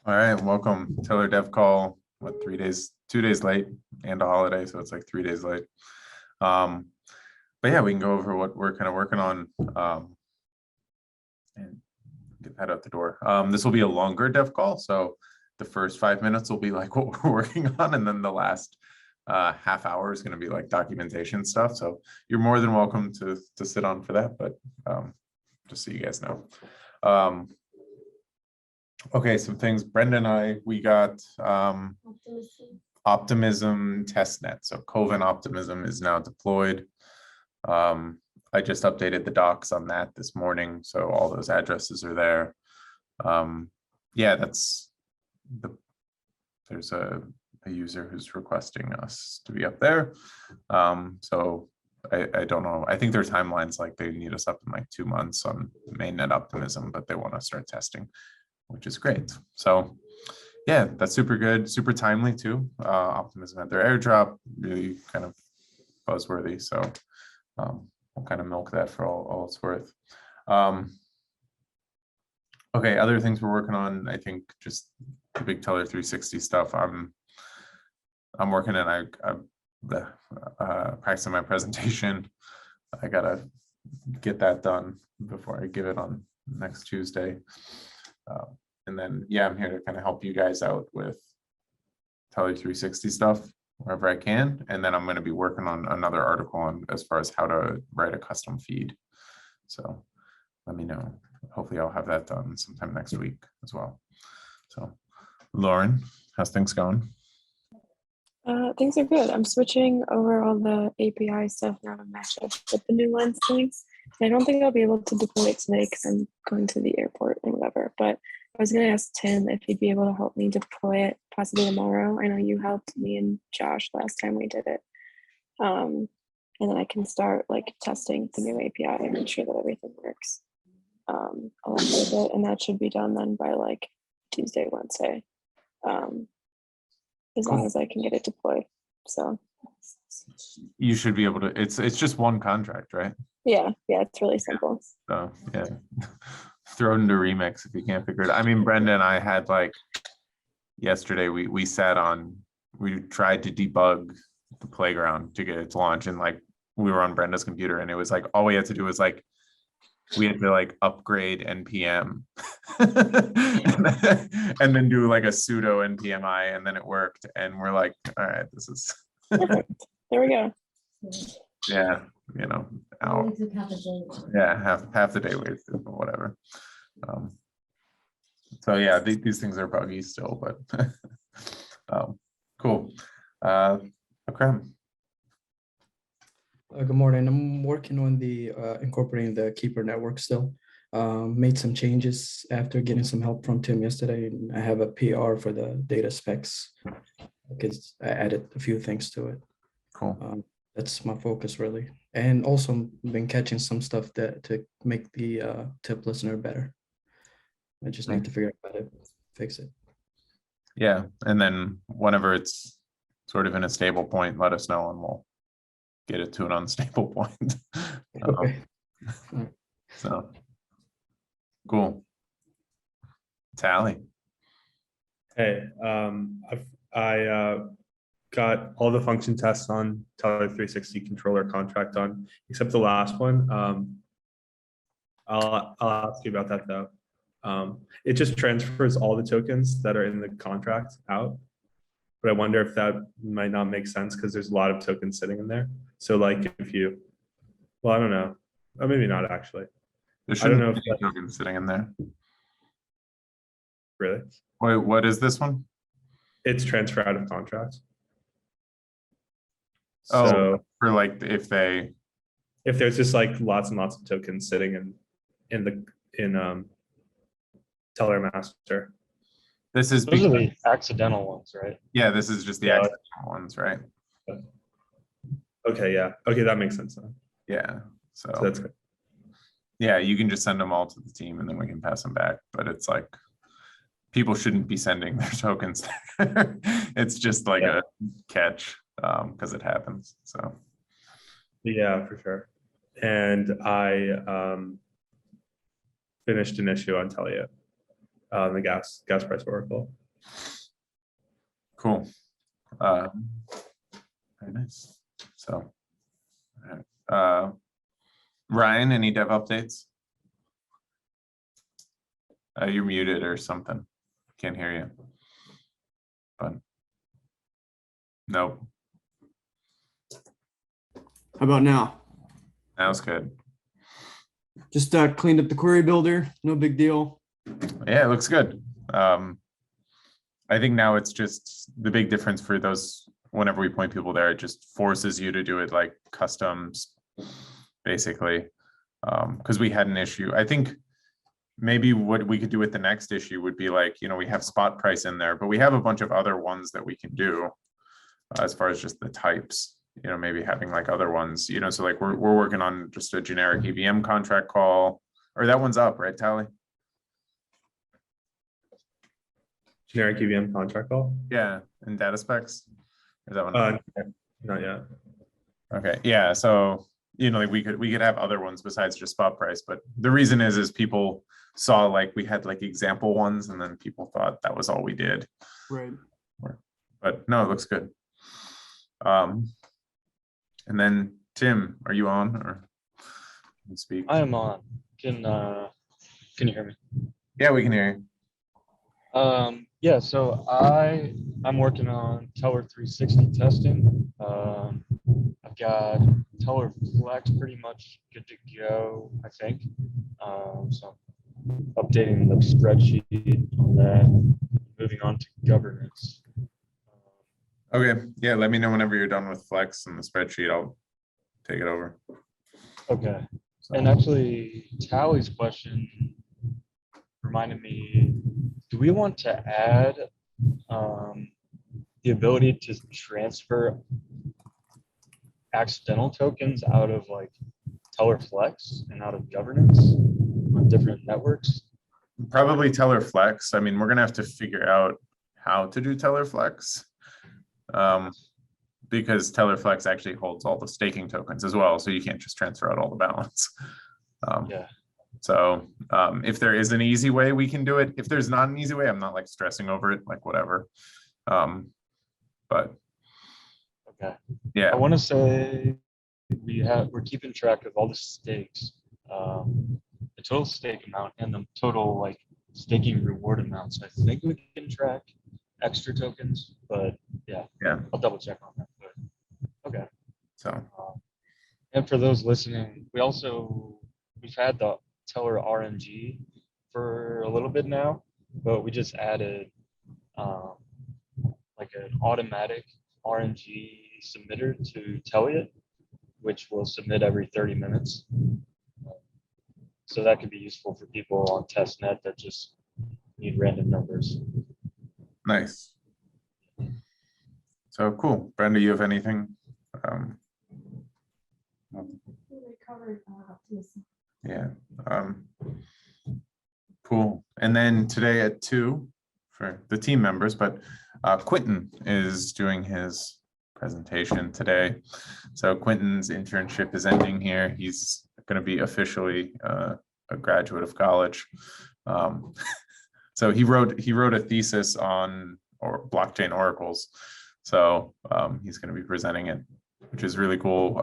All right, welcome. Tellor Dev Call. What, 3 days, 2 days late and a holiday, so it's like 3 days late. But yeah, we can go over what we're kind of working on and get that out the door. This will be a longer dev call, so the first 5 minutes will be like what we're working on, and then the last half hour is going to be like documentation stuff. So you're more than welcome to sit on for that, but just so you guys know. Okay, some things. Brenda and I, we got Optimism TestNet. So Kovan Optimism is now deployed. I just updated the docs on that this morning, so all those addresses are there. Yeah, there's a user who's requesting us to be up there. So I don't know. I think their timeline's like they need us up in like 2 months on mainnet Optimism, but they want to start testing, which is great. So yeah, that's super good, super timely too. Optimism at their airdrop, really kind of buzzworthy. So we'll kind of milk that for all it's worth. Okay, other things we're working on, I think just the big Tellor360 stuff. I'm working and I'm practicing my presentation. I gotta get that done before I give it on next Tuesday. And then, yeah, I'm here to kind of help you guys out with Tellor360 stuff wherever I can. And then I'm going to be working on another article on as far as how to write a custom feed. So let me know. Hopefully I'll have that done sometime next week as well. So Lauren, how's things going? Things are good. I'm switching over all the API stuff now to match up with the new lens things. I don't think I'll be able to deploy it today because I'm going to the airport and whatever, but I was going to ask Tim if he'd be able to help me deploy it possibly tomorrow. I know you helped me and Josh last time we did it. And then I can start like testing the new API and make sure that everything works along with it. And that should be done then by like Tuesday, Wednesday. As long as I can get it deployed. So you should be able to, it's just one contract, right? Yeah, it's really simple. So yeah, throw it into Remix if you can't figure it out. I mean, Brenda and I had like yesterday, we tried to debug the playground to get it to launch, and like we were on Brenda's computer, and it was like all we had to do was like we had to like upgrade npm and then do like a sudo npmi, and then it worked, and we're like, all right, this is Perfect. There we go. Yeah, you know, yeah, half the day wasted, but whatever. So yeah, these things are buggy still, but cool. Okay. Good morning. I'm working on the incorporating the Keeper network still. Made some changes after getting some help from Tim yesterday, and I have a PR for the data specs because I added a few things to it. Cool. That's my focus really, and also been catching some stuff that to make the tip listener better. I just need to figure out how to fix it. Yeah, and then whenever it's sort of in a stable point, let us know and we'll get it to an unstable point. Okay. So cool. Tally. Hey, I got all the function tests on Tellor360 controller contract on, except the last one. I'll ask you about that though. It just transfers all the tokens that are in the contract out, but I wonder if that might not make sense because there's a lot of tokens sitting in there. So like if you, well, I don't know, or maybe not actually. I don't know if that tokens sitting in there. Really? Wait, what is this one? It's transfer out of contracts. Oh, so for like if there's just like lots and lots of tokens sitting in Tellor master. This is those are the accidental ones, right? Yeah, this is just the accidental ones, right? Okay, yeah. Okay, that makes sense then. Yeah. So that's good. Yeah, you can just send them all to the team and then we can pass them back. But it's like people shouldn't be sending their tokens. It's just like a catch because it happens. So yeah, for sure. And I finished an issue on Telio. the gas price oracle. Cool. Very nice. So, all right. Ryan, any dev updates? You're muted or something. Can't hear you. But nope. How about now? That was good. Just cleaned up the query builder. No big deal. Yeah, it looks good. I think now it's just the big difference for those, whenever we point people there, it just forces you to do it like customs, basically. Because we had an issue. I think maybe what we could do with the next issue would be like, you know, we have spot price in there, but we have a bunch of other ones that we can do as far as just the types, you know, maybe having like other ones, you know, so like we're working on just a generic EVM contract call, or that one's up, right, Tally? Generic EVM contract call? Yeah, and data specs. Is that one? Not yet. Okay, yeah, so you know, like we could have other ones besides just spot price, but the reason is people saw like we had like example ones, and then people thought that was all we did. Right. But no, it looks good. And then Tim, are you on or can you speak? I am on. Can you hear me? Yeah, we can hear you. Yeah, so I'm working on Tellor360 testing. I've got Tellor Flex pretty much good to go, I think. So updating the spreadsheet on that, moving on to governance. Okay, yeah, let me know whenever you're done with Flex and the spreadsheet. I'll take it over. Okay, So, and actually Tally's question reminded me, do we want to add the ability to transfer accidental tokens out of like Tellor Flex and out of governance on different networks? probably Tellor Flex. I mean, we're gonna have to figure out how to do Tellor Flex. Because Tellor Flex actually holds all the staking tokens as well, so you can't just transfer out all the balance. Yeah. So if there is an easy way, we can do it. If there's not an easy way, I'm not like stressing over it, like whatever. But Okay. yeah, I want to say we're keeping track of all the stakes, the total stake amount and the total like staking reward amounts. I think we can track extra tokens, but yeah, I'll double check on that. But okay. so And for those listening, we've had the Tellor RNG for a little bit now, but we just added like an automatic RNG submitter to Telliot, which will submit every 30 minutes. So that could be useful for people on testnet that just need random numbers. nice. So cool. Brenda, you have anything? Yeah. Cool. And then today at 2 for the team members, but Quentin is doing his presentation today. So Quentin's internship is ending here. He's going to be officially a graduate of college. So he wrote a thesis on blockchain oracles. So he's going to be presenting it, which is really cool.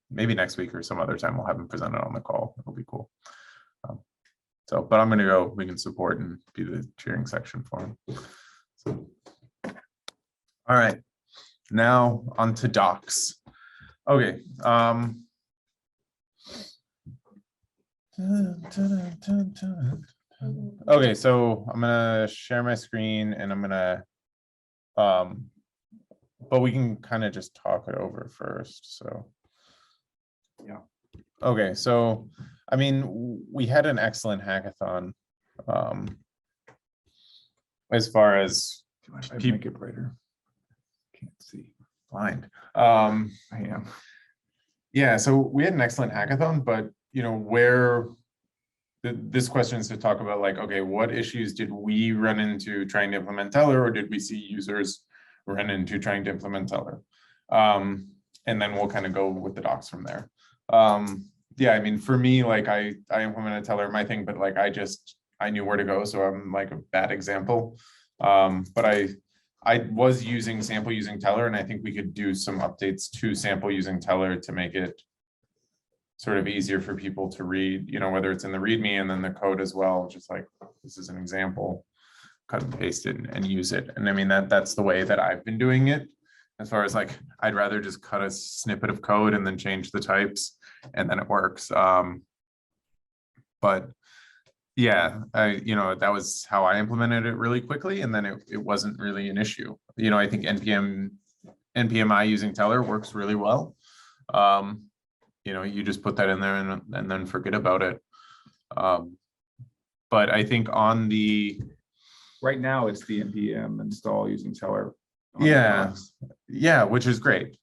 Maybe next week or some other time we'll have him present it on the call. It'll be cool. But I'm going to go. We can support and be the cheering section for him. So, all right, now on to docs. Okay. Okay, so I'm gonna share my screen and I'm gonna, but we can kind of just talk it over first. So, yeah. Okay, so I mean, we had an excellent hackathon. As far as make it brighter. Can't see. Blind. I am. Yeah, so we had an excellent hackathon, but you know, where this question is to talk about like, okay, what issues did we run into trying to implement Tellor, or did we see users run into trying to implement Tellor? And then we'll kind of go with the docs from there. Yeah, I mean, for me, like I implemented Tellor, my thing, but like I just I knew where to go, so I'm like a bad example. But I was using sample using Tellor, and I think we could do some updates to sample using Tellor to make it sort of easier for people to read, whether it's in the README and then the code as well, just like this is an example, cut and paste it and use it. And I mean, that's the way that I've been doing it. As far as like, I'd rather just cut a snippet of code and then change the types and then it works. But yeah, that was how I implemented it really quickly. And then it wasn't really an issue. I think NPMI using Tellor works really well. You just put that in there and then forget about it. But I think on the Right now, it's the npm install using Tellor. on the yeah, box. yeah, which is great.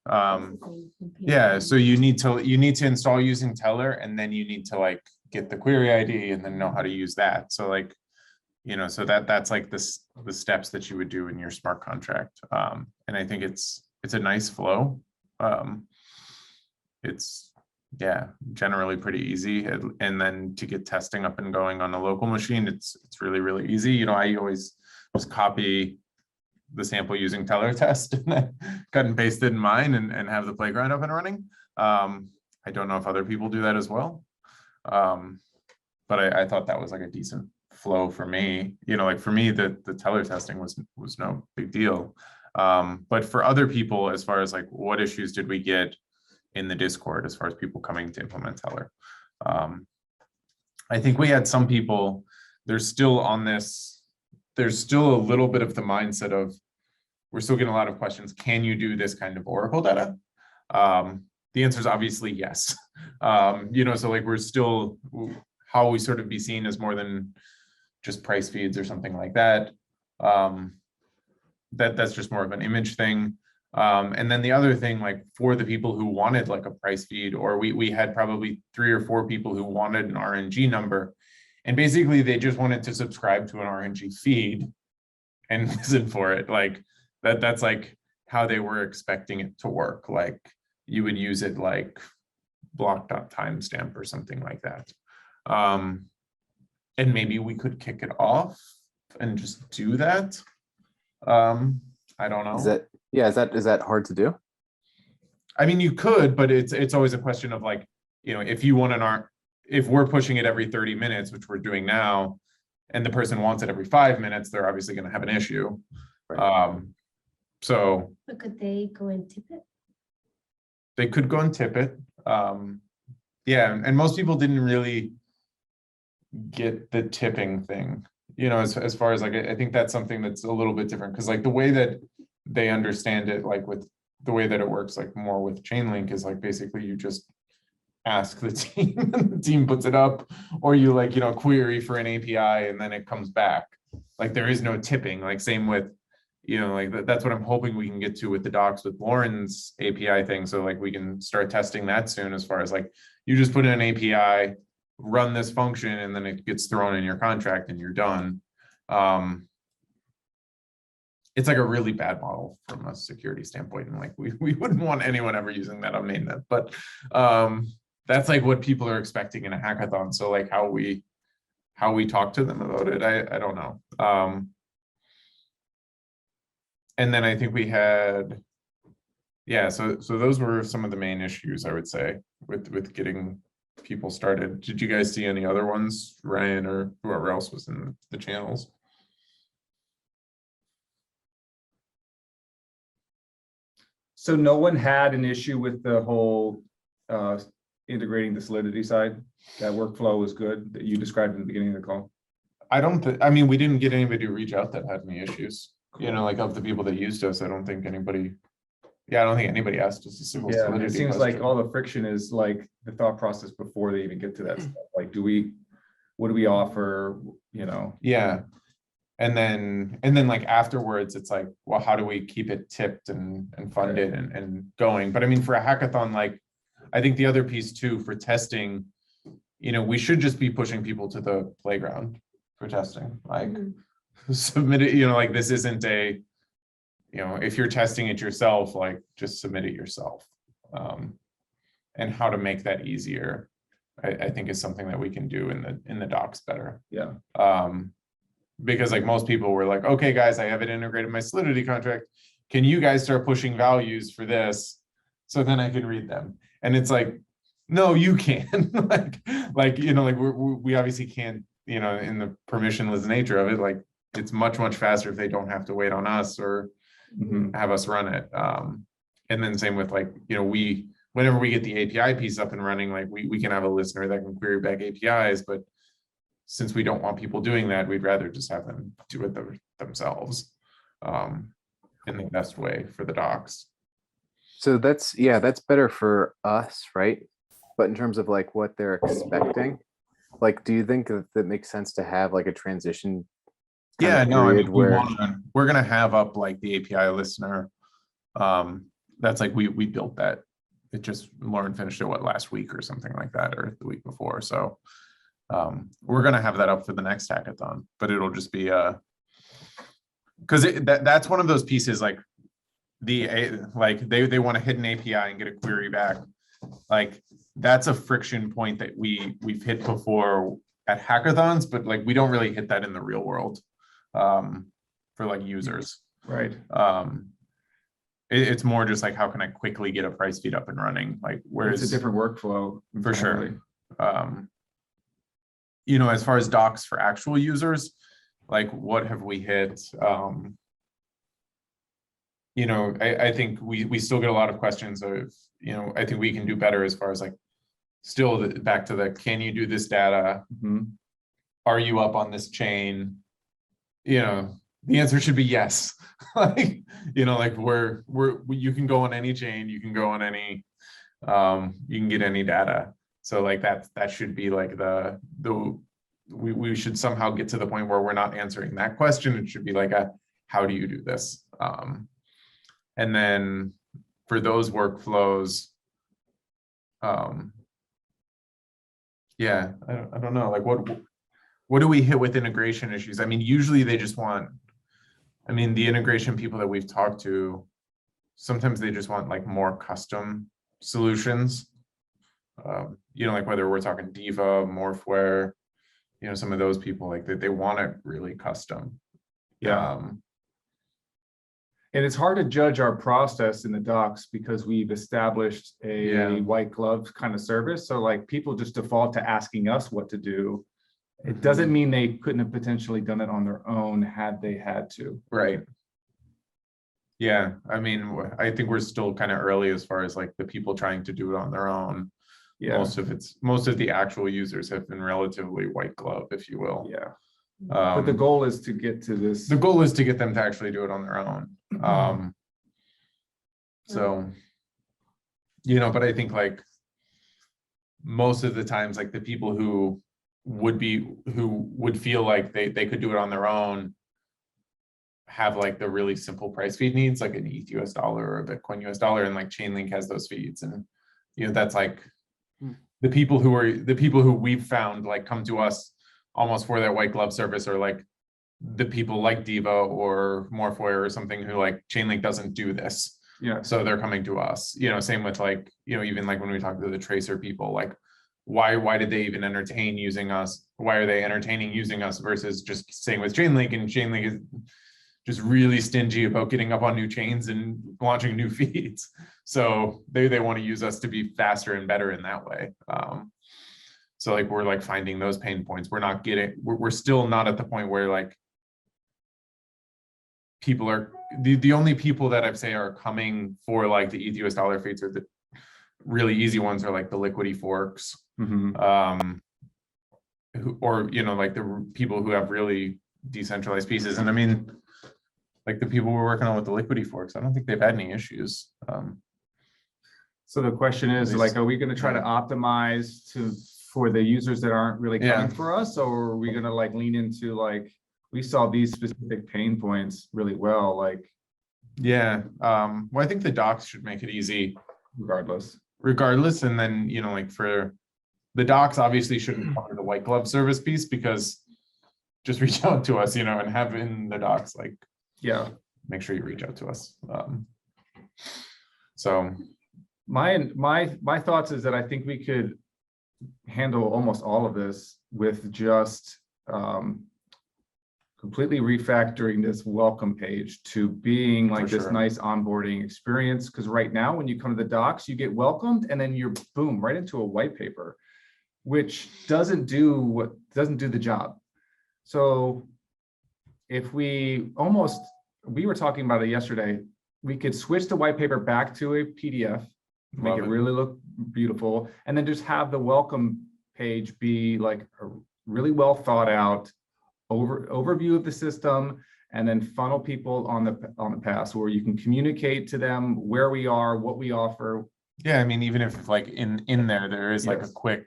Yeah, so you need to install using Tellor, and then you need to like get the query ID and then know how to use that. So like, so that's like the steps that you would do in your smart contract. And I think it's a nice flow. It's generally pretty easy. And then to get testing up and going on a local machine, it's really, really easy. I always just copy the sample using Tellor test and then cut and paste it in mine and have the playground up and running. I don't know if other people do that as well. But I thought that was like a decent flow for me. Like for me, the Tellor testing was no big deal. But for other people, as far as like what issues did we get in the Discord as far as people coming to implement Tellor? I think we had some people, there's still a little bit of the mindset of, we're still getting a lot of questions. Can you do this kind of Oracle data? The answer is obviously yes. So like we're still, how we sort of be seen as more than just price feeds or something like that. That's just more of an image thing. And then the other thing, like for the people who wanted like a price feed, or we had probably 3 or 4 people who wanted an RNG number, and basically they just wanted to subscribe to an RNG feed and listen for it. Like that's like how they were expecting it to work. Like you would use it like block.timestamp or something like that. And maybe we could kick it off and just do that. I don't know. Is that hard to do? I mean, you could, but it's always a question of like, if you want if we're pushing it every 30 minutes, which we're doing now, and the person wants it every 5 minutes, they're obviously going to have an issue. Right. But could they go and tip it? They could go and tip it. And most people didn't really get the tipping thing, as far as like, I think that's something that's a little bit different, because like the way that they understand it, like with the way that it works, like more with Chainlink, is like basically you just ask the team and the team puts it up, or you like, query for an API and then it comes back. Like there is no tipping, like same with, like that's what I'm hoping we can get to with the docs with Lauren's API thing. So like we can start testing that soon, as far as like, you just put in an API, run this function, and then it gets thrown in your contract and you're done. It's like a really bad model from a security standpoint, and like we wouldn't want anyone ever using that on mainnet, but that's like what people are expecting in a hackathon. So like how we talk to them about it, I don't know. And then I think we had, so those were some of the main issues, I would say, with getting people started. Did you guys see any other ones, Ryan or whoever else was in the channels? So no one had an issue with the whole integrating the Solidity side? That workflow was good that you described in the beginning of the call? I mean, we didn't get anybody to reach out that had any issues. Like of the people that used us, I don't think anybody asked us a single Yeah, Solidity it seems question. like all the friction is like the thought process before they even get to that stuff. Like, what do we offer? Yeah. And then like afterwards, it's like, well, how do we keep it tipped and funded and going? But I mean, for a hackathon, like, I think the other piece too, for testing, we should just be pushing people to the playground for testing. Like submit it, like this isn't a, if you're testing it yourself, like just submit it yourself. And how to make that easier. I think is something that we can do in the docs better. Yeah. Because like most people were like, okay, guys, I have it integrated in my Solidity contract. Can you guys start pushing values for this? So then I can read them. And it's like, no, you can. like, you know, like we obviously can't, you know, in the permissionless nature of it, like it's much, much faster if they don't have to wait on us or have us run it. And then same with like, you know, whenever we get the API piece up and running, like we can have a listener that can query back APIs, but since we don't want people doing that, we'd rather just have them do it themselves in the best way for the docs. So that's better for us, right? But in terms of like what they're expecting, like, do you think that makes sense to have like a transition? Yeah, no, I mean, where we're gonna have up like the API listener. That's like we built that. It just Lauren finished it last week or something like that, or the week before. So we're gonna have that up for the next hackathon, but it'll just be because that's one of those pieces like they want to hit an API and get a query back. Like that's a friction point that we've hit before at hackathons, but like we don't really hit that in the real world for like users. Right. It's more just like how can I quickly get a price feed up and running? Like whereas It's a different workflow. for sure. You know, as far as docs for actual users, like what have we hit? You know, I think we still get a lot of questions of, you know, I think we can do better as far as like still back to the, can you do this data? Are you up on this chain? You know, the answer should be yes. Like, you know, like you can go on any chain, you can go on any, you can get any data. So like that should be like we should somehow get to the point where we're not answering that question. It should be like how do you do this? And then for those workflows, yeah, I don't know, like what do we hit with integration issues? I mean, usually they just want, I mean, the integration people that we've talked to, sometimes they just want like more custom solutions. You know, like whether we're talking Diva, Morphware, you know, some of those people like that, they want it really custom. Yeah. And it's hard to judge our process in the docs because we've established a white glove kind of service. So like people just default to asking us what to do. It doesn't mean they couldn't have potentially done it on their own had they had to. Right. Yeah, I mean, I think we're still kind of early as far as like the people trying to do it on their own. Yeah. Most of the actual users have been relatively white glove, if you will. Yeah. But the goal is to get to this. The goal is to get them to actually do it on their own. So, you know, but I think like most of the times, like the people who would feel like they could do it on their own have like the really simple price feed needs, like an ETH US dollar or a Bitcoin US dollar, and like Chainlink has those feeds, and you know that's like the people who we've found like come to us almost for their white glove service, or like the people like Diva or Morphware or something who like Chainlink doesn't do this. Yeah. So they're coming to us. You know, same with like, you know, even like when we talk to the tracer people, like why did they even entertain using us? Why are they entertaining using us versus just staying with Chainlink? And Chainlink is just really stingy about getting up on new chains and launching new feeds. So they want to use us to be faster and better in that way. So like we're like finding those pain points. We're still not at the point where like people are the only people that I'd say are coming for like the ETH US dollar feeds are the really easy ones are like the liquidity forks. Or you know, like the people who have really decentralized pieces. And I mean, like the people we're working on with the liquidity forks, I don't think they've had any issues. So the question is like, are we going to try to optimize for the users that aren't really coming for us, or are we going to like lean into like we saw these specific pain points really well? Like, well, I think the docs should make it easy regardless. And then, you know, like for the docs obviously shouldn't cover the white glove service piece, because just reach out to us, you know, and have in the docs, like, make sure you reach out to us. So my thoughts is that I think we could handle almost all of this with just completely refactoring this welcome page to being like For this sure. nice onboarding experience. Because right now, when you come to the docs, you get welcomed and then you're boom right into a white paper, which doesn't do the job. So if we were talking about it yesterday, we could switch the white paper back to a PDF, make Love it it. really look beautiful, and then just have the welcome page be like a really well thought out overview of the system, and then funnel people on the path where you can communicate to them where we are, what we offer. Yeah, I mean, even if like in there is like a Yes. quick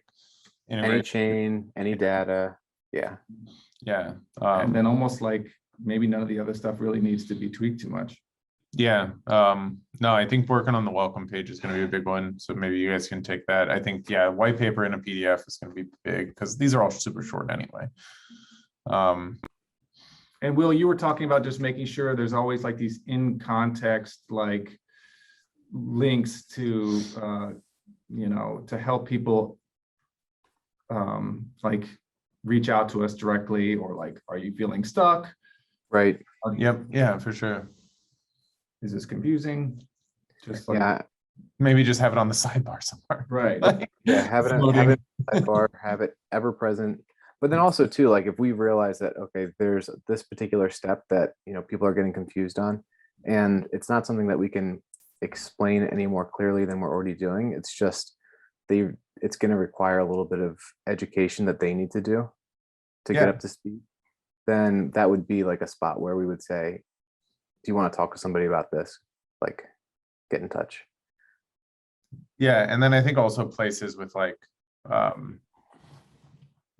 Any integration. chain, any data. Yeah. Yeah. And then almost like maybe none of the other stuff really needs to be tweaked too much. Yeah. No, I think working on the welcome page is going to be a big one. So maybe you guys can take that. I think, yeah, white paper in a PDF is going to be big because these are all super short anyway. And Will, you were talking about just making sure there's always like these in context, like links to, to help people like reach out to us directly, or like, are you feeling stuck? Right. Yep. Yeah, for sure. Is this confusing? Just like, Yeah. Maybe just have it on the sidebar somewhere. right. Yeah. Have it Floating. sidebar, have it ever present. But then also too, like if we realize that, okay, there's this particular step that, people are getting confused on, and it's not something that we can explain any more clearly than we're already doing. It's just it's going to require a little bit of education that they need to do to get Yeah. up to speed. Then that would be like a spot where we would say, do you want to talk to somebody about this? Like, get in touch. Yeah. And then I think also places with like,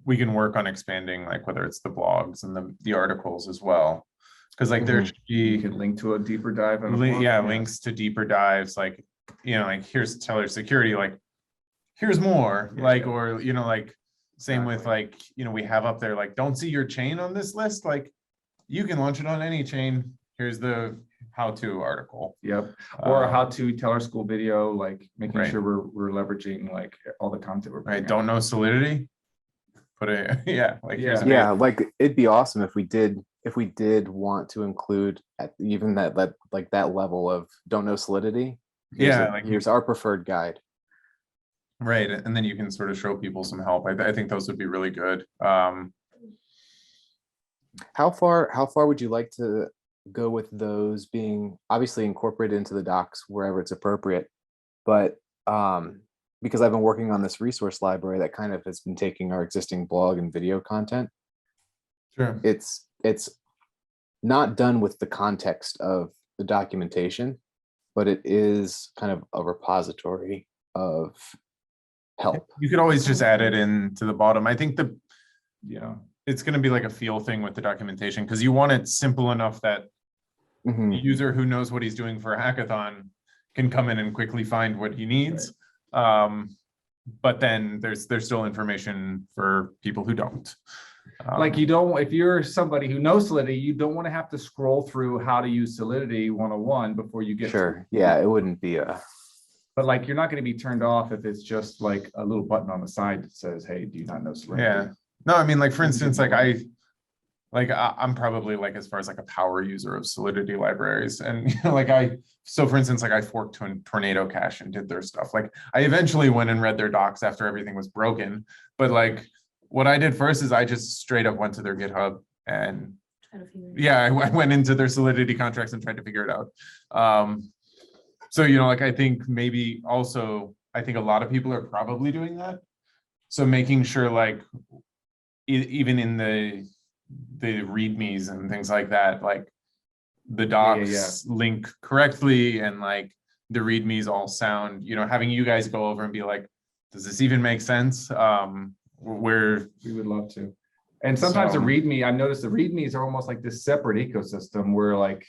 we can work on expanding, like whether it's the blogs and the articles as well. Because like there should You be, could link to a deeper dive. On a blog. yeah, links to deeper dives, like, like here's Tellor security, like here's more, Yeah, like, yeah. or, like same with Exactly. like, we have up there, like, don't see your chain on this list. Like you can launch it on any chain. Here's the how-to article. Yep. Or Um, how to tell our school video, like making Right. sure we're leveraging like all the content we're putting Right. out. Don't know Solidity. Put it, yeah, like here's Yeah. Yeah, like it'd be awesome if we did want to include at even that level of don't know Solidity. Yeah, like Here's our preferred guide. right. And then you can sort of show people some help. I think those would be really good. How far would you like to go with those being obviously incorporated into the docs wherever it's appropriate? But because I've been working on this resource library that kind of has been taking our existing blog and video content, Sure. it's not done with the context of the documentation, but it is kind of a repository of help. You could always just add it in to the bottom. I think Yeah. it's going to be like a feel thing with the documentation because you want it simple enough that Mhm. the user who knows what he's doing for a hackathon can come in and quickly find what he needs. But then there's still information for people who don't. Like you don't, if you're somebody who knows Solidity, you don't want to have to scroll through how to use Solidity 101 before you get Sure. Yeah, it wouldn't be a But like you're not going to be turned off if it's just like a little button on the side that says, hey, do you not know Solidity? Yeah. No, I mean, like for instance, like I'm probably like as far as like a power user of Solidity libraries, and so for instance, like I forked to Tornado Cache and did their stuff. Like I eventually went and read their docs after everything was broken, but like what I did first is I just straight up went to their GitHub and Try to figure it yeah, I went into their Solidity contracts and tried to figure it out. So like I think maybe also I think a lot of people are probably doing that. So making sure like even in the readmes and things like that, like the docs link correctly and like the readmes all sound, having you guys go over and be like, does this even make sense? Where We would love to. And sometimes So- the README, I noticed the READMEs are almost like this separate ecosystem where like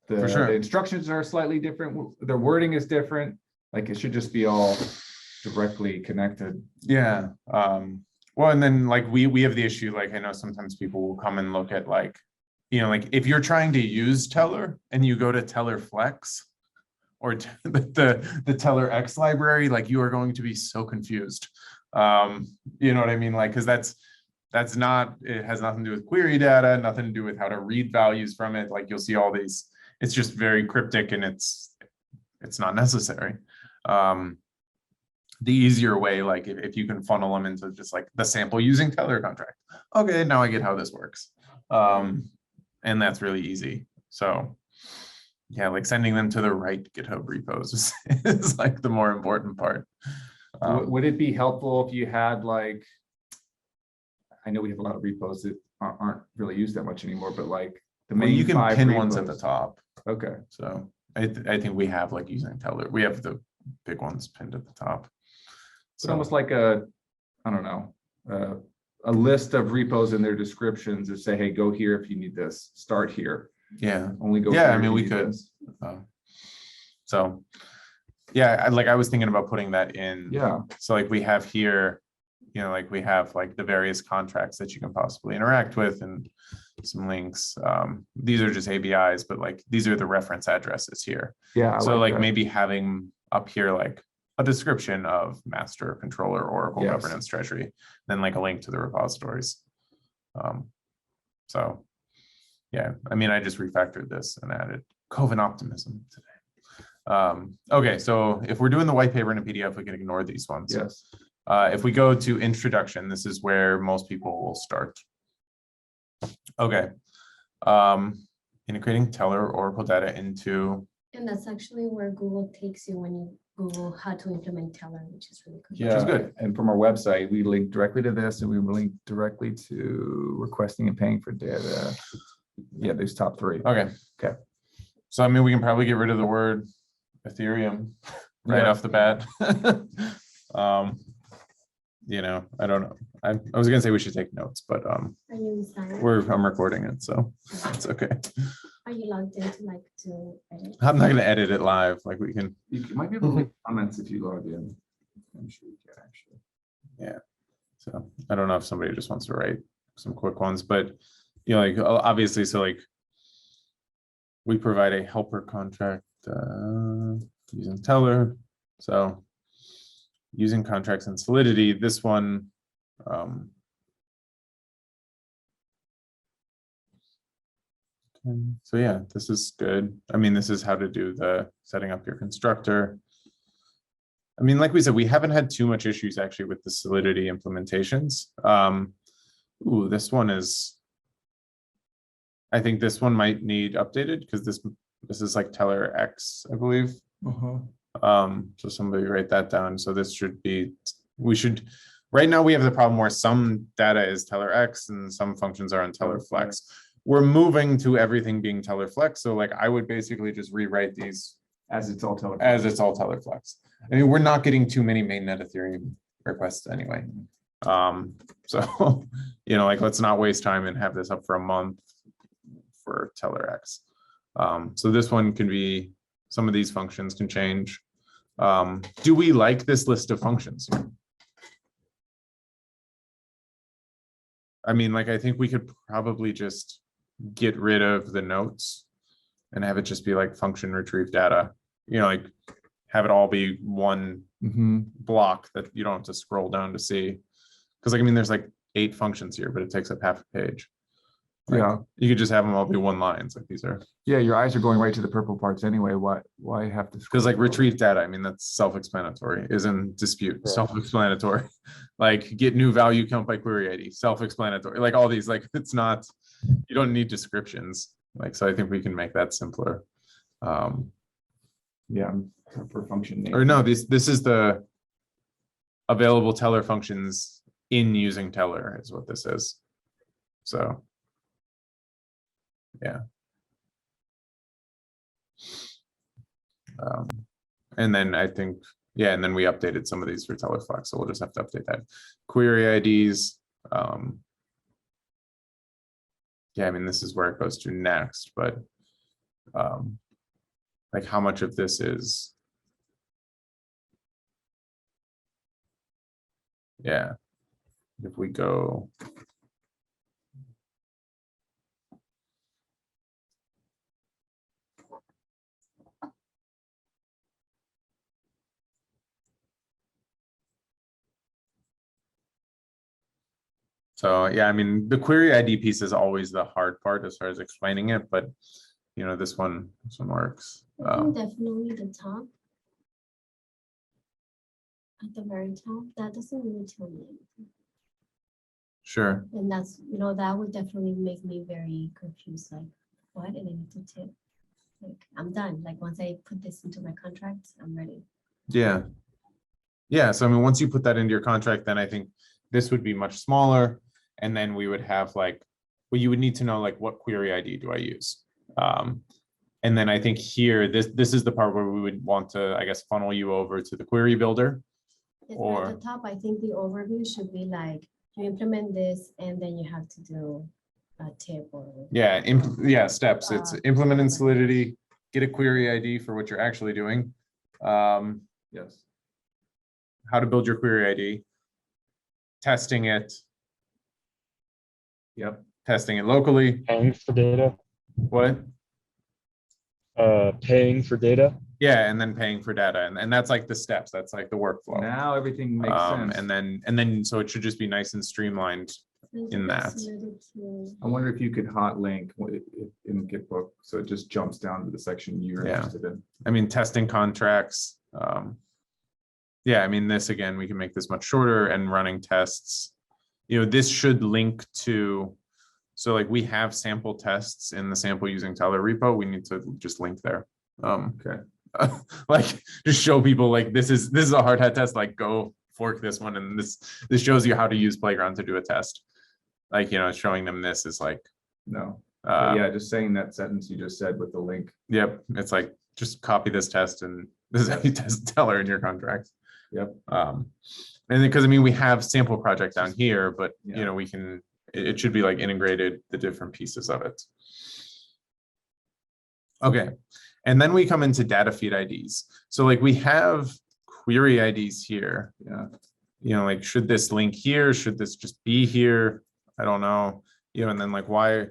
For sure. the instructions are slightly different, the wording is different. Like it should just be all directly connected. yeah. Well, and then like we have the issue, like I know sometimes people will come and look at like, like if you're trying to use Tellor and you go to Tellor Flex or the Tellor X library, like you are going to be so confused. You know what I mean? Like, because that's not, it has nothing to do with query data, nothing to do with how to read values from it. Like you'll see all these, it's just very cryptic and it's not necessary. The easier way, like if you can funnel them into just like the sample using Tellor contract. Okay, now I get how this works. And that's really easy. So yeah, like sending them to the right GitHub repos is like the more important part. Would it be helpful if you had like, I know we have a lot of repos that aren't really used that much anymore, but like the Well, main you can 5 pin ones at the repos. top. Okay. So I think we have like using Tellor. We have the big ones pinned at the top. It's almost like a, I don't know, a list of repos in their descriptions that say, hey, go here if you need this, start here. Yeah. Only go Yeah, here I if mean, you we need could. this. So yeah, I was thinking about putting that in. Yeah. So like we have here, you know, like we have like the various contracts that you can possibly interact with and some links. These are just ABIs, but like these are the reference addresses here. Yeah. So like that. maybe having up here like a description of master, controller, Oracle, Yes. governance, treasury, then like a link to the repositories. So yeah, I mean, I just refactored this and added Kovan Optimism today. Okay, so if we're doing the white paper in a PDF, we can ignore these ones. Yes. If we go to introduction, this is where most people will start. Okay. Integrating Tellor Oracle data into. And that's actually where Google takes you when you Google how to implement Tellor, which is really cool. Yeah, is good. And from our website, we link directly to this and we link directly to requesting and paying for data. Yeah, these top 3. Okay. Okay. So I mean, we can probably get rid of the word Ethereum right Yeah. off the bat. You know, I don't know. I was gonna say we should take notes, but Are you inside? I'm recording it, so it's okay. Are you logged into like to edit? I'm not gonna edit it live. Like we can. You might be able to leave comments if you log in. I'm sure you can actually. Yeah. So I don't know if somebody just wants to write some quick ones, but you know, like obviously, so like we provide a helper contract using Tellor. So using contracts and Solidity, this one. So yeah, this is good. I mean, this is how to do the setting up your constructor. I mean, like we said, we haven't had too much issues actually with the Solidity implementations. Ooh, this one is, I think this one might need updated because this is like Tellor X, I believe. So somebody write that down. So this should be, right now we have the problem where some data is Tellor X and some functions are on Tellor Flex. We're moving to everything being Tellor Flex. So like I would basically just rewrite these As it's all Tellor. Tellor Flex. I mean, we're not getting too many mainnet Ethereum requests anyway. So, you know, like let's not waste time and have this up for a month for Tellor X. So this one can be, some of these functions can change. Do we like this list of functions here? I mean, like, I think we could probably just get rid of the notes and have it just be like function retrieve data, you know, like have it all be one block that you don't have to scroll down to see. Because like, I mean, there's like 8 functions here, but it takes up half a page. Like, Yeah. You could just have them all be one lines. Like these are. Yeah, your eyes are going right to the purple parts anyway. Why have to? Because like retrieve data, I mean, that's self-explanatory, is in dispute, Right. self-explanatory. Like get new value count by query ID, self-explanatory, like all these, like it's not, you don't need descriptions. Like, so I think we can make that simpler. Yeah, per function name. Or no, this is the available Tellor functions in using Tellor is what this is. So, yeah. And then I think, yeah, and then we updated some of these for Tellor Flex, so we'll just have to update that. Query IDs. Yeah, I mean, this is where it goes to next, but like how much of this is, yeah, if we go, So yeah, I mean, the query ID piece is always the hard part as far as explaining it, but you know, this one works. I think definitely the top. At the very top, that doesn't really tell me anything. Sure. And that's, that would definitely make me very confused, like, what? And I need to tip. Like, I'm done. Like, once I put this into my contract, I'm ready. Yeah. Yeah. So I mean, once you put that into your contract, then I think this would be much smaller. And then we would have like, well, you would need to know like what query ID do I use? And then I think here, this is the part where we would want to, I guess, funnel you over to the query builder. Or at the top, I think the overview should be like, you implement this and then you have to do a tip or. Yeah, steps. It's implement in Solidity, get a query ID for what you're actually doing. Yes. How to build your query ID, testing it. Yep. Testing it locally. Paying for data. What? Paying for data. Yeah, and then paying for data, and that's like the steps. That's like the workflow. Now everything makes sense. And then so it should just be nice and streamlined in that. I wonder if you could hot link in Gitbook, so it just jumps down to the section you're interested in. I mean, testing contracts. Yeah, I mean, this again, we can make this much shorter and running tests. You know, this should link to, so like we have sample tests in the sample using Tellor repo. We need to just link there. Okay. Like just show people like this is a hard hat test, like go fork this one, and this shows you how to use Playground to do a test. Like, you know, showing them this is like no. Yeah, just saying that sentence you just said with the link. Yep, it's like just copy this test and this is how you test Tellor in your contract. Yep. And because I mean we have sample project down here, but Yeah. you know, we can it should be like integrated the different pieces of it. Okay. And then we come into data feed IDs. So like we have query IDs here. Yeah. You know, like should this link here? Should this just be here? I don't know. You know, and then like why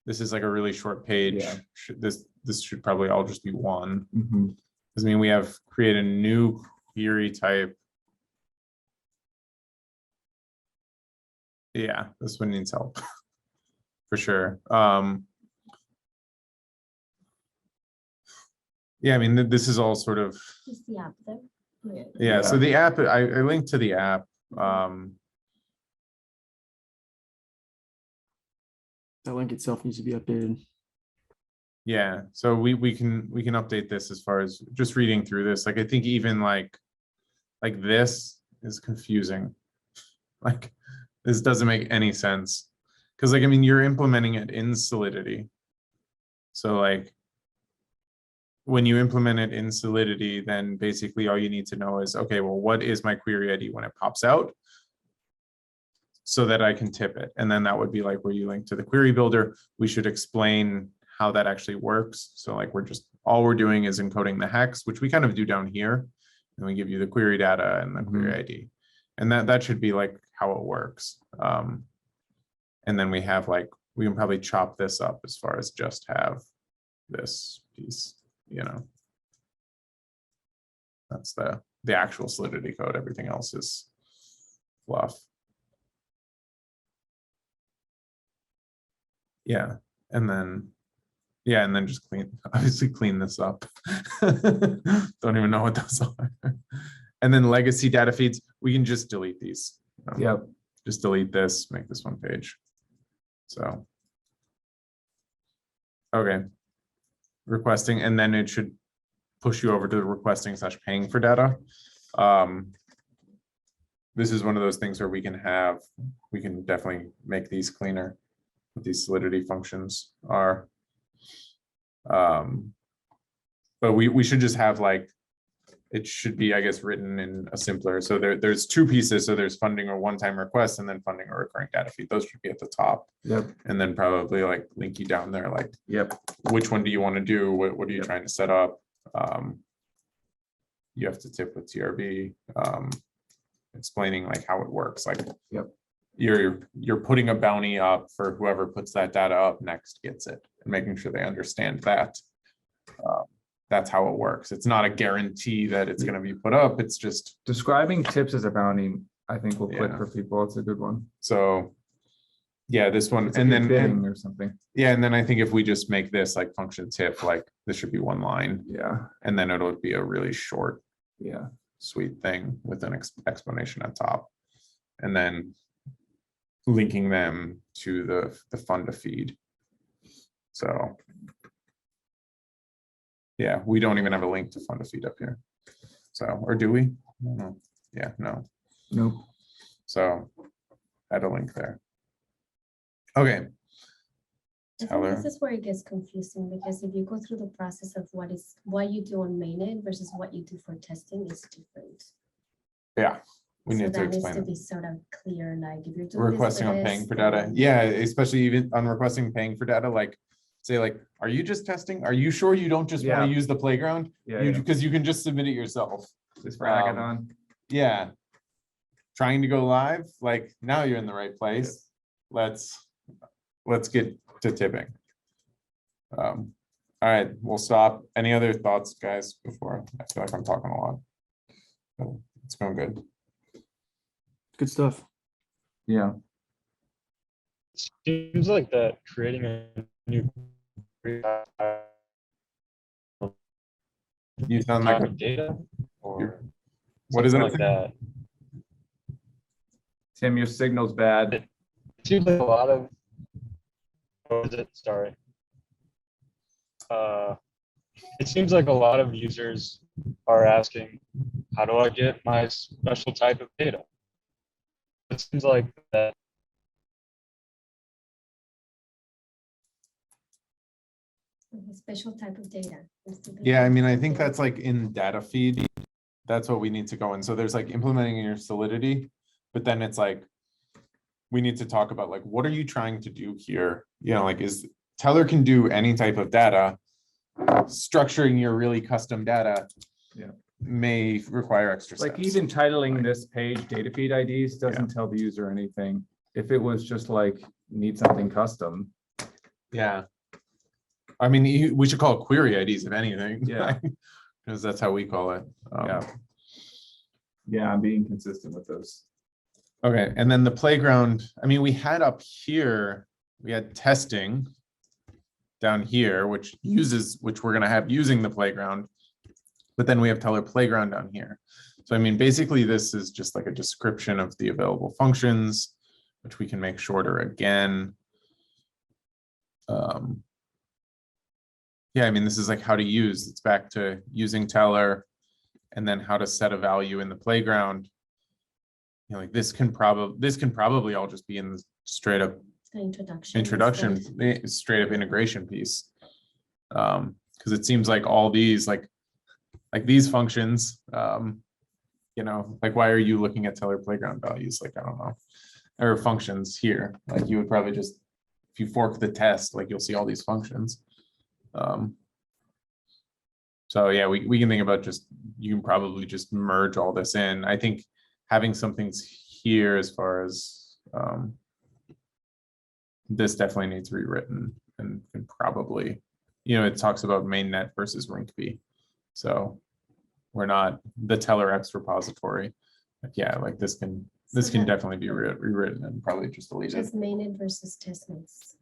this is like a really short page. Yeah. Should this should probably all just be one. Mm-hmm. Because I mean we have create a new query type. Yeah, this one needs help for sure. Yeah, I mean, this is all sort of, Is the app there? yeah, so the app, I linked to the app. That link itself needs to be updated. Yeah, so we can update this as far as just reading through this. Like, I think even like this is confusing. Like, this doesn't make any sense. Because like, I mean, you're implementing it in Solidity. So like, when you implement it in Solidity, then basically all you need to know is, okay, well, what is my query ID when it pops out so that I can tip it? And then that would be like where you link to the query builder. We should explain how that actually works. So like all we're doing is encoding the hex, which we kind of do down here. And we give you the query data and the query ID. And that should be like how it works. And then we have like, we can probably chop this up as far as just have this piece. You know, that's the actual Solidity code. Everything else is fluff. Yeah, and then just obviously clean this up. Don't even know what those are. And then legacy data feeds, we can just delete these. Yep. Just delete this, make this one page. So, okay. Requesting, and then it should push you over to the requesting / paying for data. This is one of those things where we can definitely make these cleaner. What these Solidity functions are. But we should just have like, it should be, I guess, written in a simpler. So there's two pieces. So there's funding or one-time request and then funding or recurring data feed. Those should be at the top. Yep. And then probably like link you down there, like, Yep. which one do you want to do? What are you trying to set up? You have to tip with TRB, explaining like how it works. Like, yep. You're putting a bounty up for whoever puts that data up next gets it, and making sure they understand that. That's how it works. It's not a guarantee that it's going to be put up. It's just describing tips as a bounty, I think will click for people. It's a good one. So Yeah, this one, It's a and good then, bidding or something. yeah, and then I think if we just make this like function tip, like this should be one line, Yeah, and then it'll be a really short, yeah. sweet thing with an explanation at top. And then linking them to the fund to feed. So yeah, we don't even have a link to fund to feed up here. So, or do we? I don't know. Yeah, no. Nope. So add a link there. Okay. I think Teller. this is where it gets confusing, because if you go through the process of what you do on mainnet versus what you do for testing is different. Yeah, we So need to that needs explain to it. be sort of clear, like if you're doing this Requesting for on paying this, for data. then- Yeah, especially even on requesting paying for data, like say like, are you just testing? Are you sure you don't just want Yeah. to use the playground? Yeah, You, yeah. because you can just submit it yourself. Just for hackathon. Yeah. Trying to go live, like now you're in the right place. Let's get to tipping. All right, we'll stop. Any other thoughts, guys, before I feel like I'm talking a lot? But it's going good. Good stuff. Yeah. Seems like that creating a new You sound like, copy data or what is it? something like that. Tim, your signal's bad. It seems like a lot of, what is it? Sorry. It seems like a lot of users are asking, how do I get my special type of data? It seems like that. A special type of data. Yeah, I mean, I think that's like in data feed. That's what we need to go in. So there's like implementing your solidity, but then it's like, we need to talk about like, what are you trying to do here? You know, like is Tellor can do any type of data. Structuring your really custom data Yeah. may require extra Like steps. even titling this page data feed IDs doesn't tell the user anything. If it was just like need something custom. Yeah. I mean, we should call it query IDs if anything. Yeah. Because that's how we call it. Yeah. Yeah, I'm being consistent with those. Okay, and then the playground, I mean, we had up here, we had testing down here, which we're gonna have using the playground. But then we have Tellor Playground down here. So I mean, basically this is just like a description of the available functions, which we can make shorter again. Yeah, I mean, this is like how to use, it's back to using Tellor and then how to set a value in the playground. You know, like this can probably all just be in the straight up introduction, straight up integration piece. Because it seems like all these, like these functions, you know, like why are you looking at Tellor Playground values? Like, I don't know, or functions here. Like you would probably just, if you fork the test, like you'll see all these functions. So yeah, we can think about just, you can probably just merge all this in. I think having some things here as far as this definitely needs rewritten and probably, you know, it talks about mainnet versus Rinkeby. So we're not the Tellor X repository. Like, yeah, like this can definitely be rewritten and probably just deleted. Just mainnet versus testnets.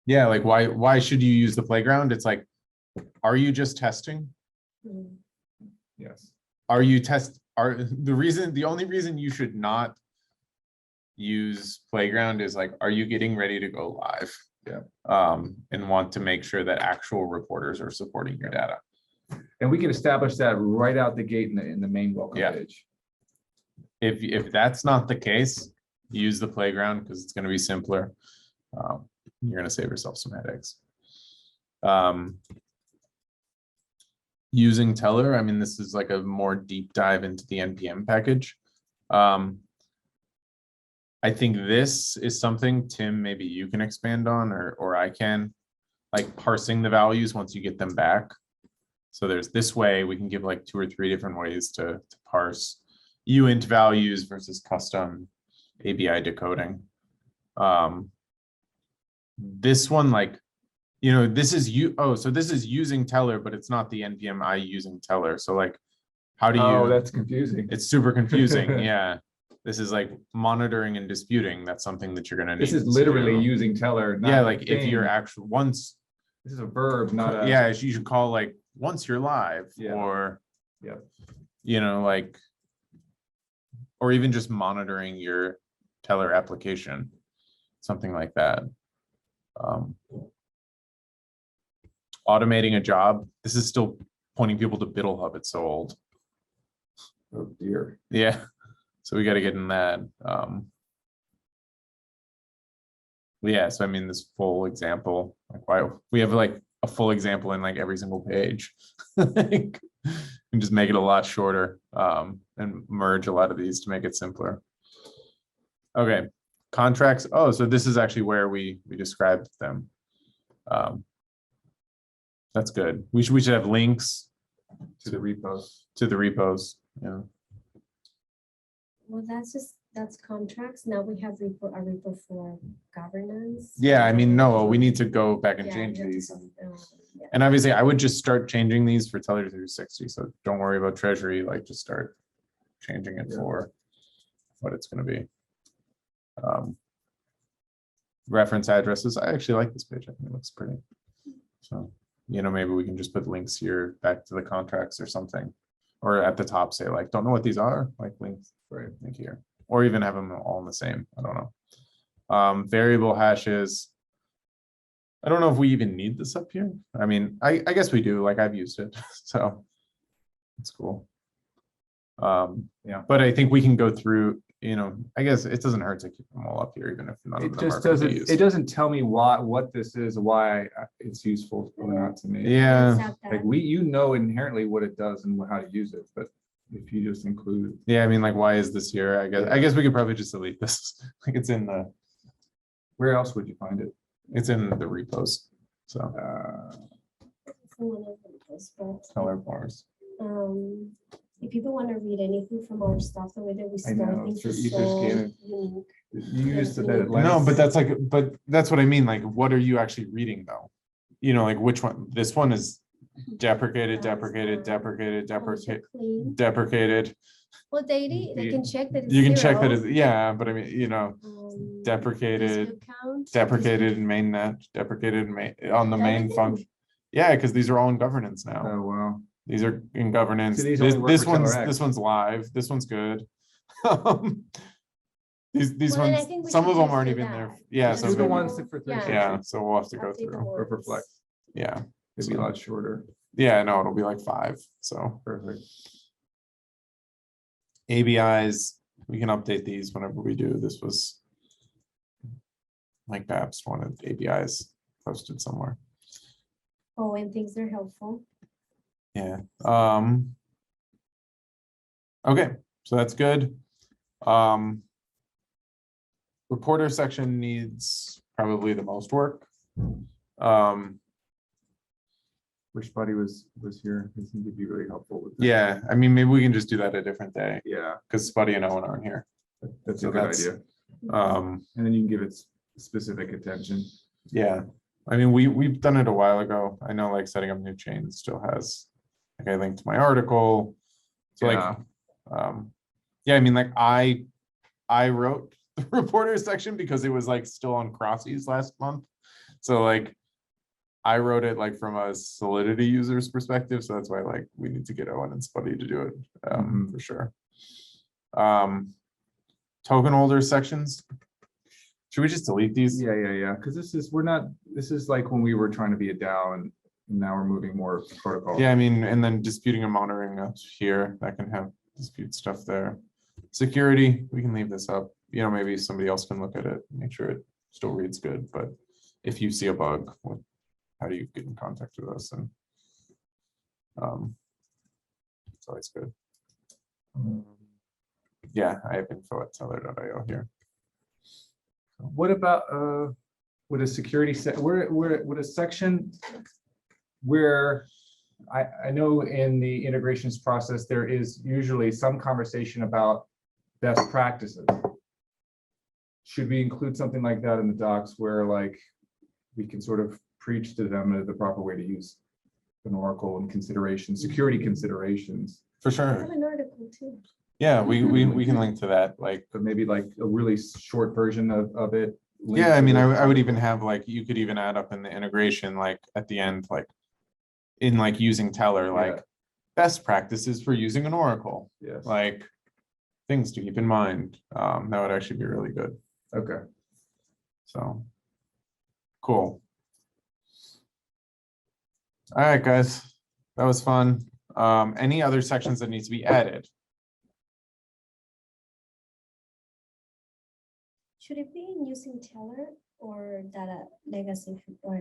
Yeah, like why should you use the playground? It's like, are you just testing? Mm. Yes. Are you the only reason you should not use playground is like, are you getting ready to go live? Yeah. And want to make sure that actual reporters are supporting your data. And we can establish that right out the gate in the main welcome Yeah. page. If that's not the case, use the playground because it's going to be simpler. You're going to save yourself some headaches. Using Tellor, I mean, this is like a more deep dive into the NPM package. I think this is something, Tim, maybe you can expand on, or I can, like parsing the values once you get them back. So there's this way, we can give like 2 or 3 different ways to parse uint values versus custom ABI decoding. This one, like, you know, this is so this is using Tellor, but it's not the NPM I using Tellor. So like, how do you? Oh, that's confusing. It's super confusing. Yeah. This is like monitoring and disputing. That's something that you're gonna need. This is to literally do. using Tellor. not Yeah, the like if you're thing. actually once, This is a verb, not a. yeah, you should call like once you're live Yeah. or, Yep. you know, like, or even just monitoring your Tellor application, something like that. Automating a job. This is still pointing people to BiddleHub. It's so old. Oh dear. Yeah, so we got to get in that. Yeah, so I mean, this full example, like why we have like a full example in like every single page. Like, and just make it a lot shorter and merge a lot of these to make it simpler. Okay, contracts. Oh, so this is actually where we described them. That's good. We should have links To the repos. to the repos. Yeah. Well, that's contracts. Now we have a repo for governance. Yeah, I mean, no, we need to go back and Yeah, change we have to these. yeah. And obviously, I would just start changing these for Tellor360. So don't worry about Treasury. Like, just start changing it Yeah. for what it's going to be. Reference addresses. I actually like this page. I think it looks pretty. So, you know, maybe we can just put links here back to the contracts or something, or at the top say like, don't know what these are, like links right link here, or even have them all in the same. I don't know. Variable hashes. I don't know if we even need this up here. I mean, I guess we do. Like I've used it, so it's cool. Yeah, but I think we can go through. You know, I guess it doesn't hurt to keep them all up here, even if none of It them just are gonna be doesn't, used. it doesn't tell me what this is, why it's useful or not to me. Yeah, Like you know inherently what it does and how to use it, but if you just include. yeah. I mean, like, why is this here? I guess we could probably just delete this. Like, it's in the. Where else would you find it? It's in the repos. So Tellor bars. If people want to read anything from our stuff, the way that we I know, store things so is you just so gave it- unique. You used the that. No, but that's like, but that's what I mean. Like, what are you actually reading though? You know, like which one? This one is deprecated, deprecated, deprecated, deprecated, Clean. deprecated. Well, they can check that. It's You can check that zero. as, yeah, but I mean, you know, Um, deprecated, dispute count, deprecated in mainnet, deprecated in main, on the main Everything. function. Yeah, because these are all in governance now. Oh, wow. These are in governance. So these This, only work for one's Tellor X. this one's live. This one's good. These Well, then I ones, think we some should of them just aren't do even that. there. Yeah, Just some Do of the them, ones Yeah. for Yeah. 360. yeah. So we'll have to go Update the through. Or for ones. Flex. Yeah, It'd be a lot shorter. yeah. No, it'll be like 5. So Perfect. ABIs, we can update these whenever we do. This was Mike Babs wanted ABIs posted somewhere. Oh, and things are helpful. Yeah. Okay, so that's good. Reporter section needs probably the most work. Wish Buddy was here. I think he'd be really helpful with that. Yeah, I mean, maybe we can just do that a different day Yeah, because Spuddy and Owen aren't here. that's So a good that's- idea. Um, And then you can give it specific attention. yeah, I mean, we've done it a while ago. I know like setting up new chains still has, like I linked my article. So like, yeah, I mean, like I wrote the reporter section because it was like still on Crossies last month. So like I wrote it like from a Solidity user's perspective. So that's why like we need to get Owen and Spuddy to do it for sure. Token holder sections. Should we just delete these? Yeah. Because this is like when we were trying to be a DAO and now we're moving more protocol. Yeah, I mean, and then disputing and monitoring here, that can have dispute stuff there. Security, we can leave this up. You know, maybe somebody else can look at it, make sure it still reads good. But if you see a bug, how do you get in contact with us? And it's always good. Yeah, I have info at Tellor.io here. What about with a security set? With a section where I know in the integrations process there is usually some conversation about best practices. Should we include something like that in the docs where like we can sort of preach to them the proper way to use an Oracle and security considerations? For I sure. have an article too. Yeah, we can link to that. Like, But maybe like a really short version of it. linked yeah, I to mean, the I would even article. have like, you could even add up in the integration, like at the end, like in like using Tellor, Yeah. like best practices for using an Oracle, Yes. like things to keep in mind. That would actually be really good. Okay. So cool. All right, guys, that was fun. Any other sections that need to be added? Should it be using Tellor or data legacy or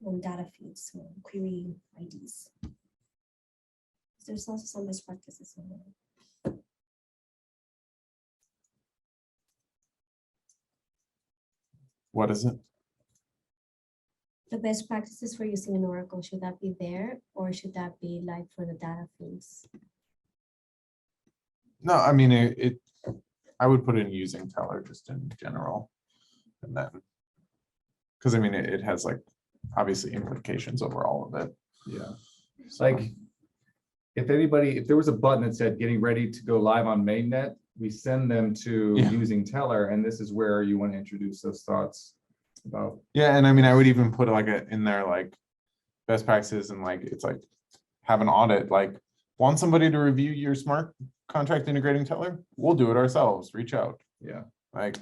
on data feeds or query IDs? There's also some best practices on there. What is it? The best practices for using an Oracle, should that be there or should that be like for the data feeds? No, I mean, I would put in using Tellor just in general. And then, because I mean, it has like obviously implications over all of it. Yeah. So, Like, if there was a button that said getting ready to go live on mainnet, we send them to Yeah. using Tellor, and this is where you want to introduce those thoughts about. yeah, and I mean, I would even put like in there like best practices and like it's like have an audit. Like, want somebody to review your smart contract integrating Tellor? We'll do it ourselves. Reach out. Yeah. Like,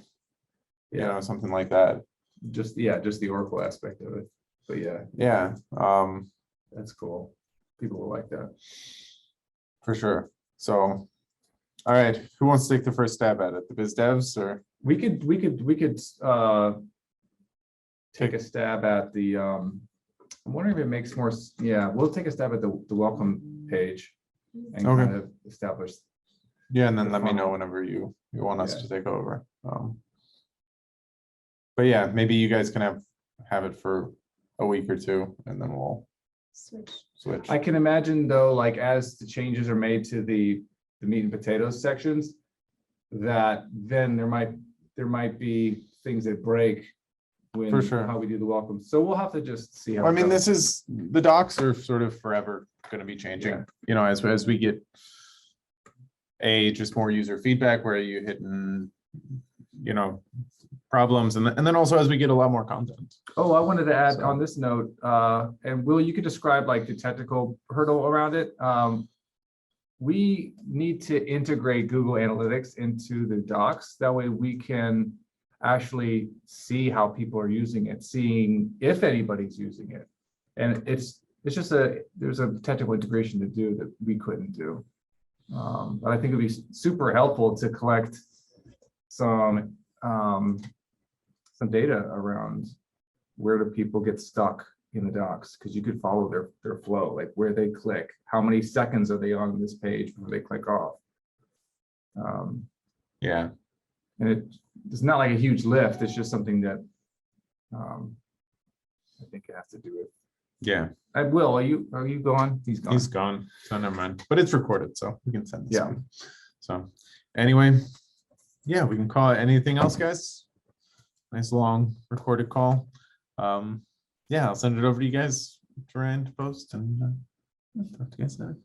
you Yeah. know, something like that. Just the Oracle aspect of it. But yeah, Yeah, that's cool. People will like that. for sure. So, all right, who wants to take the first stab at it? The biz devs or? We could take a stab at the I'm wondering if it makes more, yeah, we'll take a stab at the welcome page and Okay. kind of establish. Yeah, and then the let me know funnel. whenever you want us Yeah. to take over. But yeah, maybe you guys can have it for a week or two, and then we'll Switch. switch. I can imagine though, like as the changes are made to the meat and potatoes sections, that then there might be things that break when For sure. how we do the welcome. So we'll have to just see how. Well, I it mean, goes. this is, the docs are sort of forever going to be changing, Yeah. you know, as we get just more user feedback where you hitting, you know, problems, and then also as we get a lot more content. Oh, I wanted to add So- on this note, and Will, you could describe like the technical hurdle around it. We need to integrate Google Analytics into the docs. That way we can actually see how people are using it, seeing if anybody's using it. And it's just there's a technical integration to do that we couldn't do. But I think it'd be super helpful to collect some data around where do people get stuck in the docs, because you could follow their flow, like where they click, how many seconds are they on this page before they click off. Yeah, And it's not like a huge lift, it's just something that I think it has to do with. yeah, Will, are you gone? He's gone. he's gone, so never mind, but it's recorded, so we can send this. Yeah. one. So anyway, yeah, we can call it. Anything else, guys? Nice long recorded call. Yeah, I'll send it over to you guys to Rand to post, and talk to you guys later.